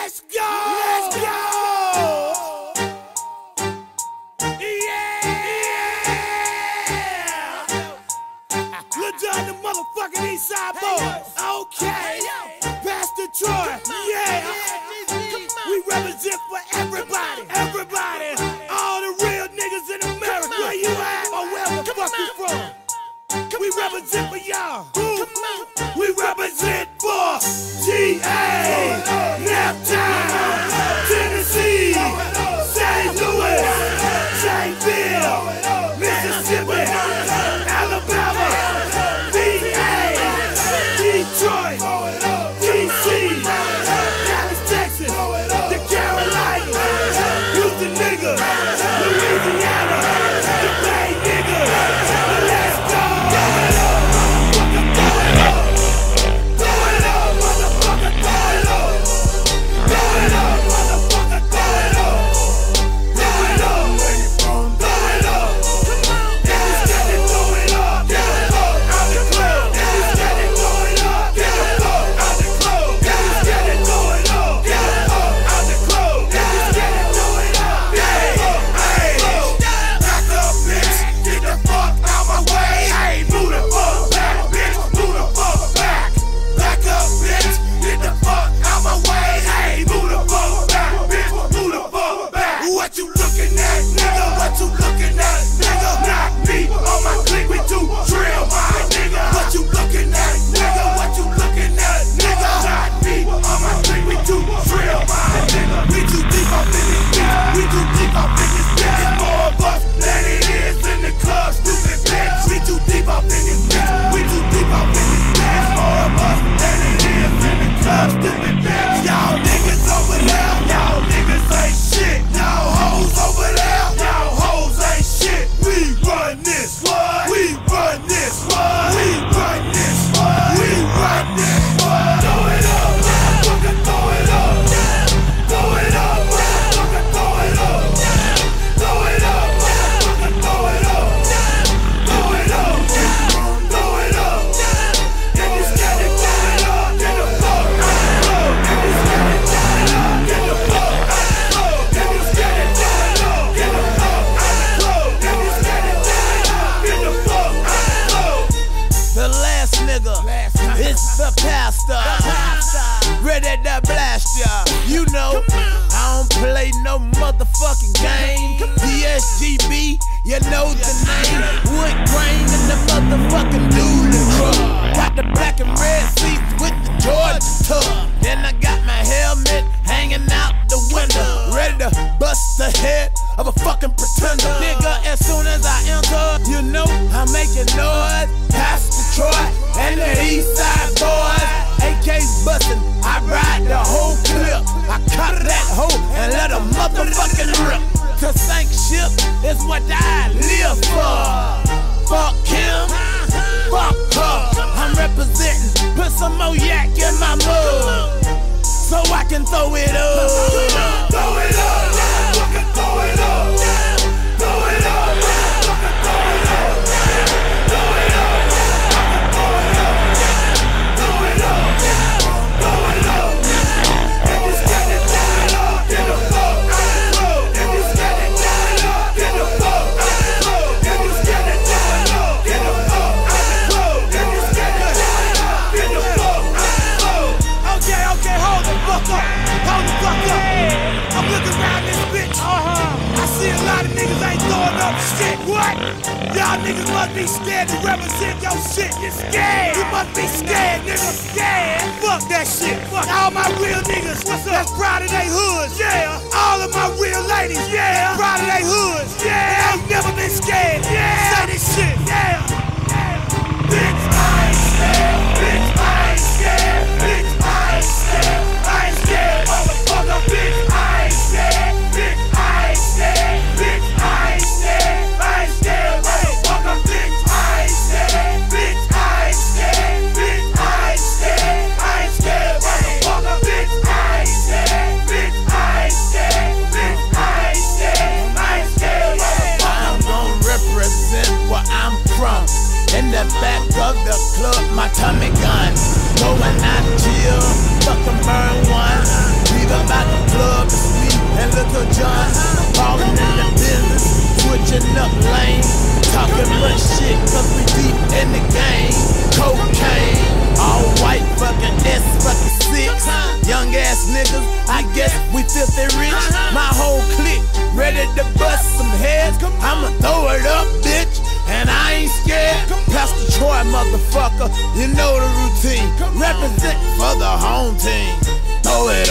Let's go! Let's go! Yeah! Look down the motherfucking East Side boys. Okay. Pastor Troy. Yeah. We represent for everybody. Everybody. All the real niggas in America. Where you at? Or where the fuck you from? We represent for y'all. We represent for GA, Naptown, Tennessee, St. Louis, Jacksonville, Mississippi, Alabama, VA, Detroit, DC, Dallas, Texas, the Carolinas, Houston niggas, Louisiana, the Bay niggas. Let's go! It's the pastor, ready to blast ya. You know, I don't play no motherfucking game. DSGB, you know the name. Wood grain in the motherfucking dually truck. Got the black and red seats with the Georgia tub. Then I got my helmet hanging out the window, ready to bust the head of a fucking pretender. Nigga, as soon as I enter, you know I'm making noise. Pastor Troy and the East Side boys, AK's bustin', I ride the whole clip. I cop that hoe and let a motherfucking rip. Cause sank ship is what I live for. Fuck him, fuck her. I'm representing, put some more yak in my mug, so I can throw it up. Throw it up, fucking throw it up. Throw it up, fucking throw it up. Throw it up. I'm looking around this bitch. I see a lot of niggas ain't throwing up shit. What? Y'all niggas must be scared to represent your shit. You're scared. You must be scared, nigga. Scared. Fuck that shit. Fuck all my real niggas. What's up? That's proud of they hoods. Yeah. All of my real ladies. Yeah. Proud of they hoods. Yeah. Ain't never been scared. Yeah. Say this shit. Yeah. Bitch, I ain't scared. Bitch, I ain't scared. Bitch, I ain't scared. I ain't scared, motherfucker. Bitch, I ain't scared. Bitch, I ain't scared. Bitch, I ain't scared. I ain't scared, motherfucker. Bitch, I ain't scared. Bitch, I ain't scared. Bitch, I ain't scared. I ain't scared, motherfucker. Bitch, I ain't scared. Bitch, I ain't scared. Bitch, I ain't scared. I ain't scared, motherfucker. I'm gonna represent where I'm from. niggas, I guess we filthy rich. My whole clique ready to bust some heads. I'ma throw it up, bitch, and I ain't scared. Pastor Troy, motherfucker, you know the routine. Represent for the home team. Throw it